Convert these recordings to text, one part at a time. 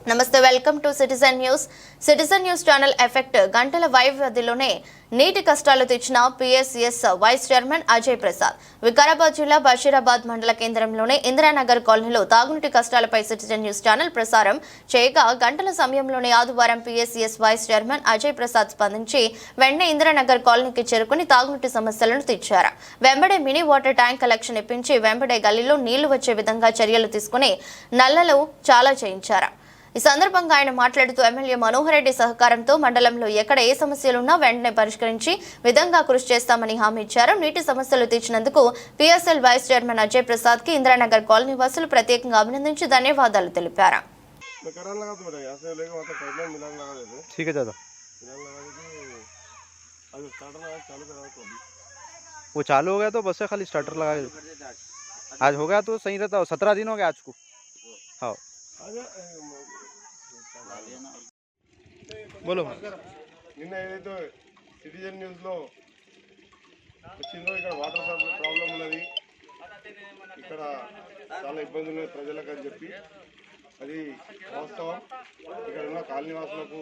నమస్తే, welcome to citizen news. Citizen news channel effect గంటల వ్యవధిలోనే నీటి కష్టాలు తెచ్చిన PSS vice chairman Ajay Prasad Vikarabad జిల్లా బషీరాబాద్ మండల కేంద్రంలోని ఇందిరానగర్ కాలనీలో తాగునీటి కష్టాలపై సిటిజన్ న్యూస్ ఛానల్ ప్రసారం చేయగా గంటల సమయంలోనే ఆదివారం PSS vice chairman Ajay Prasad స్పందించి వెంటనే ఇందిరానగర్ కాలనీకి చేరుకుని తాగునీటి సమస్యలను తీర్చారు. వెంబడే మినీ వాటర్ ట్యాంక్ కలెక్షన్ ఇప్పించి వెంబడే గల్లీలో నీళ్లు వచ్చే విధంగా చర్యలు తీసుకుని నల్లలు చాలా చేయించారు. ఈ సందర్భంగా ఆయన మాట్లాడుతూ ఎమ్మెల్యే మనోహర్ రెడ్డి సహకారంతో మండలంలో ఎక్కడ ఏ సమస్యలున్నా వెంటనే పరిష్కరించి విధంగా కృషి చేస్తామని హామీ ఇచ్చారు. నీటి సమస్యలు తీర్చినందుకు PSL vice chairman Ajay Prasad కి ఇందిరానగర్ కాలనీ వాసులు ప్రత్యేకంగా అభినందించి ధన్యవాదాలు తెలిపారు. वो चालू हो गया तो बस खाली स्टार्टर लगा आज हो गया तो सही रहता. 17 दिन हो गया आज को. हाँ बोलो. నిన్న ఏదైతే సిటిజన్ న్యూస్లో వచ్చిందో ఇక్కడ వాటర్ ప్రాబ్లం ఉన్నది, ఇక్కడ చాలా ఇబ్బందులు ఉన్నాయి ప్రజలకు అని చెప్పి అది వాస్తవం. ఇక్కడ ఉన్న కాలనీ వాసులకు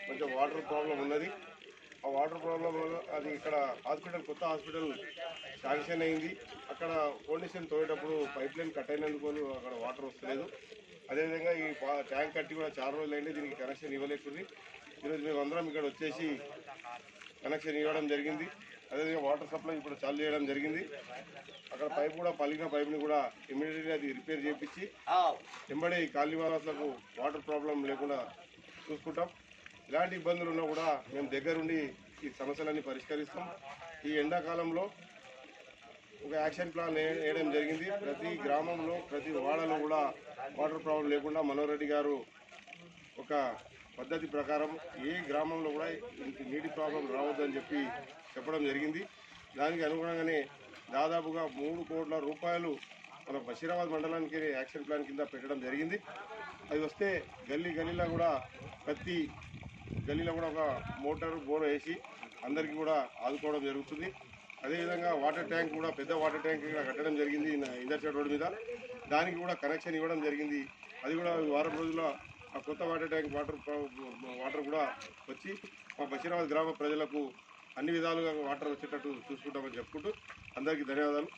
కొంచెం వాటర్ ప్రాబ్లం ఉన్నది. ఆ వాటర్ ప్రాబ్లం అది ఇక్కడ హాస్పిటల్ కొత్త హాస్పిటల్ శాంక్షన్ అయింది. అక్కడ ఫౌండేషన్ తోయేటప్పుడు పైప్ లైన్ కట్ అయినందుకు అక్కడ వాటర్ వస్తలేదు. అదేవిధంగా ఈ ట్యాంక్ కట్టి కూడా చాలా రోజులు అయింది, దీనికి కనెక్షన్ ఇవ్వలేకుంది. ఈరోజు మేము అందరం ఇక్కడ వచ్చేసి కనెక్షన్ ఇవ్వడం జరిగింది. అదేవిధంగా వాటర్ సప్లై ఇప్పుడు చాలు చేయడం జరిగింది. అక్కడ పైప్ కూడా పలిగిన పైప్ని కూడా ఇమీడియట్గా అది రిపేర్ చేయించి వెంబడే ఈ కాలనీ వాసులకు వాటర్ ప్రాబ్లం లేకుండా చూసుకుంటాం. ఇలాంటి ఇబ్బందులు ఉన్నా కూడా మేము దగ్గరుండి ఈ సమస్యలన్నీ పరిష్కరిస్తాం. ఈ ఎండాకాలంలో ఒక యాక్షన్ ప్లాన్ వేయడం జరిగింది. ప్రతి గ్రామంలో ప్రతి వాడలో కూడా వాటర్ ప్రాబ్లం లేకుండా మనోహర్ రెడ్డి గారు ఒక పద్ధతి ప్రకారం ఏ గ్రామంలో కూడా నీటి ప్రాబ్లం రావద్దని చెప్పి చెప్పడం జరిగింది. దానికి అనుగుణంగానే దాదాపుగా 3 కోట్ల రూపాయలు మన బషీరాబాద్ మండలానికి యాక్షన్ ప్లాన్ కింద పెట్టడం జరిగింది. అది వస్తే గల్లీలో కూడా ప్రతి గల్లీలో కూడా ఒక మోటారు బోర్ వేసి అందరికీ కూడా ఆదుకోవడం జరుగుతుంది. అదేవిధంగా వాటర్ ట్యాంక్ కూడా పెద్ద వాటర్ ట్యాంక్ ఇక్కడ కట్టడం జరిగింది ఇందర్చడ్ రోడ్ మీద. దానికి కూడా కనెక్షన్ ఇవ్వడం జరిగింది. అది కూడా వారం రోజుల్లో ఆ కొత్త వాటర్ ట్యాంక్ వాటర్ కూడా వచ్చి మా బషీరాబాద్ గ్రామ ప్రజలకు అన్ని విధాలుగా వాటర్ వచ్చేటట్టు చూసుకుంటామని చెప్పుకుంటూ అందరికీ ధన్యవాదాలు.